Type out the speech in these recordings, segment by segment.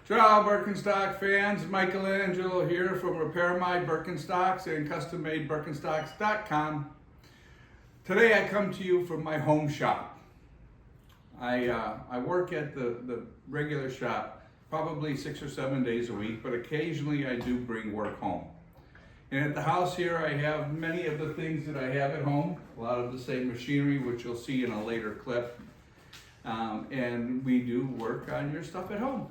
Ciao Birkenstock fans, Michelangelo here from Repair My Birkenstocks and CustomMadeBirkenstocks.com. Today I come to you from my home shop. I work at the regular shop probably 6 or 7 days a week, but occasionally I do bring work home. And at the house here I have many of the things that I have at home, a lot of the same machinery which you'll see in a later clip. And we do work on your stuff at home.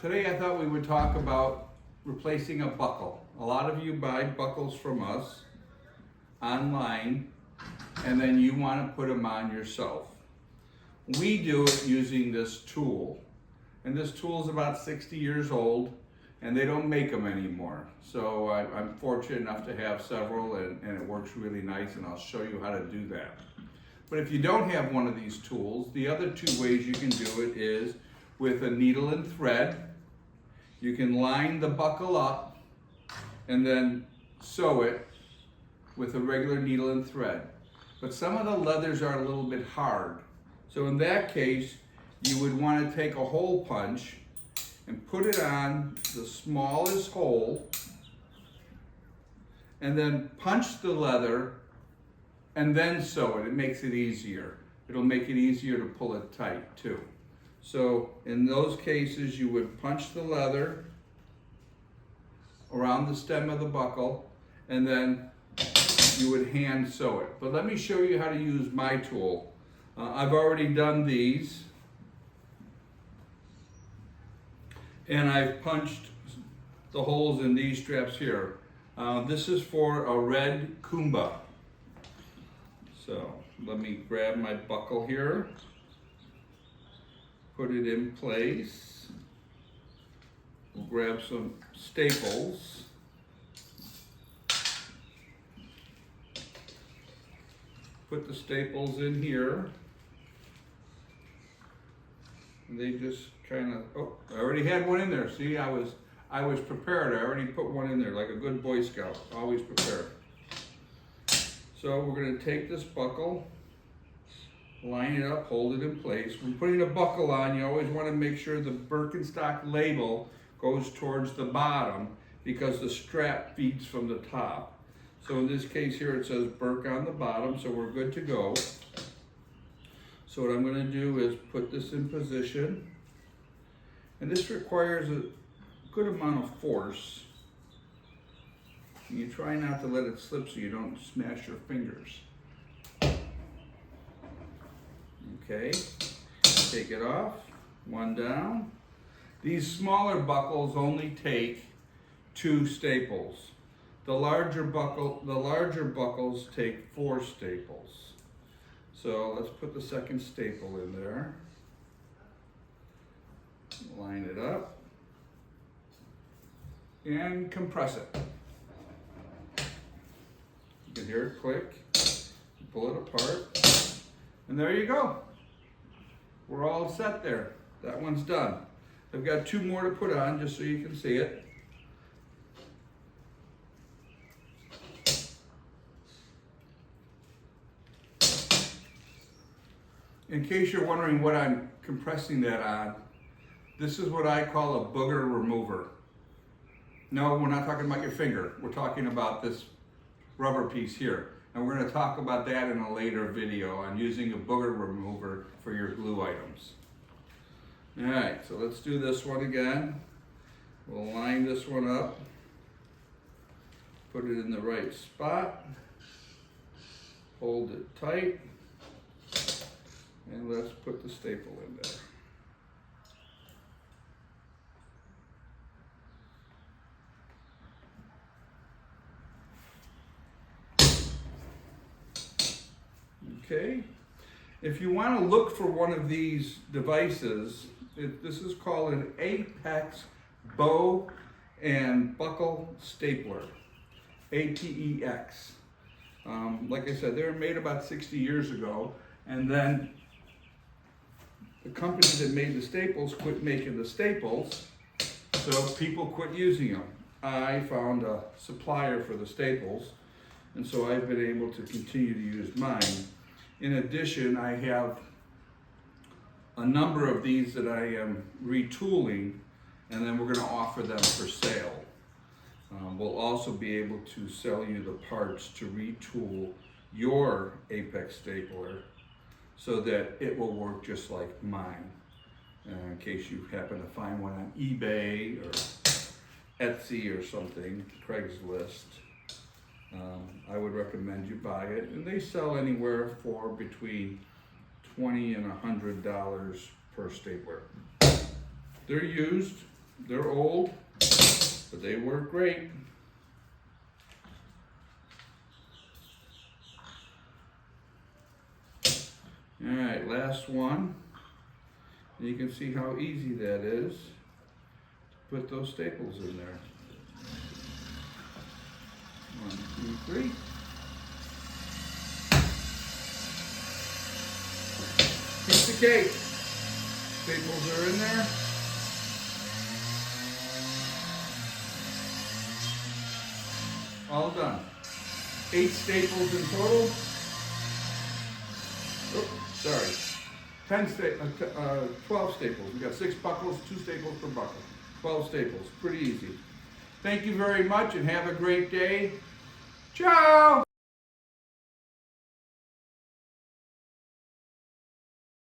Today I thought we would talk about replacing a buckle. A lot of you buy buckles from us online and then you want to put them on yourself. We do it using this tool. And this tool is about 60 years old and they don't make them anymore. So I'm fortunate enough to have several and it works really nice, and I'll show you how to do that. But if you don't have one of these tools, the other two ways you can do it is with a needle and thread. You can line the buckle up and then sew it with a regular needle and thread. But some of the leathers are a little bit hard. So in that case, you would want to take a hole punch and put it on the smallest hole and then punch the leather and then sew it. It makes it easier. It'll make it easier to pull it tight too. So in those cases, you would punch the leather around the stem of the buckle and then you would hand sew it. But let me show you how to use my tool. I've already done these and I've punched the holes in these straps here. This is for a red Kumba. So let me grab my buckle here. Put it in place. We'll grab some staples. Put the staples in here. And they just kind of, oh, I already had one in there. See, I was prepared. I already put one in there like a good Boy Scout, always prepared. So we're going to take this buckle, line it up, hold it in place. When putting a buckle on, you always want to make sure the Birkenstock label goes towards the bottom because the strap feeds from the top. So in this case here it says Birk on the bottom, so we're good to go. So what I'm going to do is put this in position. And this requires a good amount of force. And you try not to let it slip so you don't smash your fingers. Okay, take it off, one down. These smaller buckles only take 2 staples. The larger buckles take 4 staples. So let's put the second staple in there. Line it up and compress it. You can hear it click. Pull it apart, and there you go. We're all set there. That one's done. I've got 2 more to put on just so you can see it. In case you're wondering what I'm compressing that on, this is what I call a booger remover. No, we're not talking about your finger. We're talking about this rubber piece here. And we're going to talk about that in a later video on using a booger remover for your glue items. All right, so let's do this one again. We'll line this one up, put it in the right spot, hold it tight, and let's put the staple in there. Okay, if you want to look for one of these devices, this is called an Apex Bow and Buckle Stapler, APEX. Like I said, they were made about 60 years ago, and then the company that made the staples quit making the staples, so people quit using them. I found a supplier for the staples, and so I've been able to continue to use mine. In addition, I have a number of these that I am retooling and then we're going to offer them for sale. We'll also be able to sell you the parts to retool your Apex stapler so that it will work just like mine. In case you happen to find one on eBay or Etsy or something, Craigslist, I would recommend you buy it. And they sell anywhere for between $20 and $100 per stapler. They're used, they're old, but they work great. All right, last one. You can see how easy that is to put those staples in there. 1, 2, 3. Piece of cake. Staples are in there. All done. 8 staples in total. Oops, sorry. 12 staples. We got 6 buckles, 2 staples per buckle. 12 staples. Pretty easy. Thank you very much and have a great day. Ciao!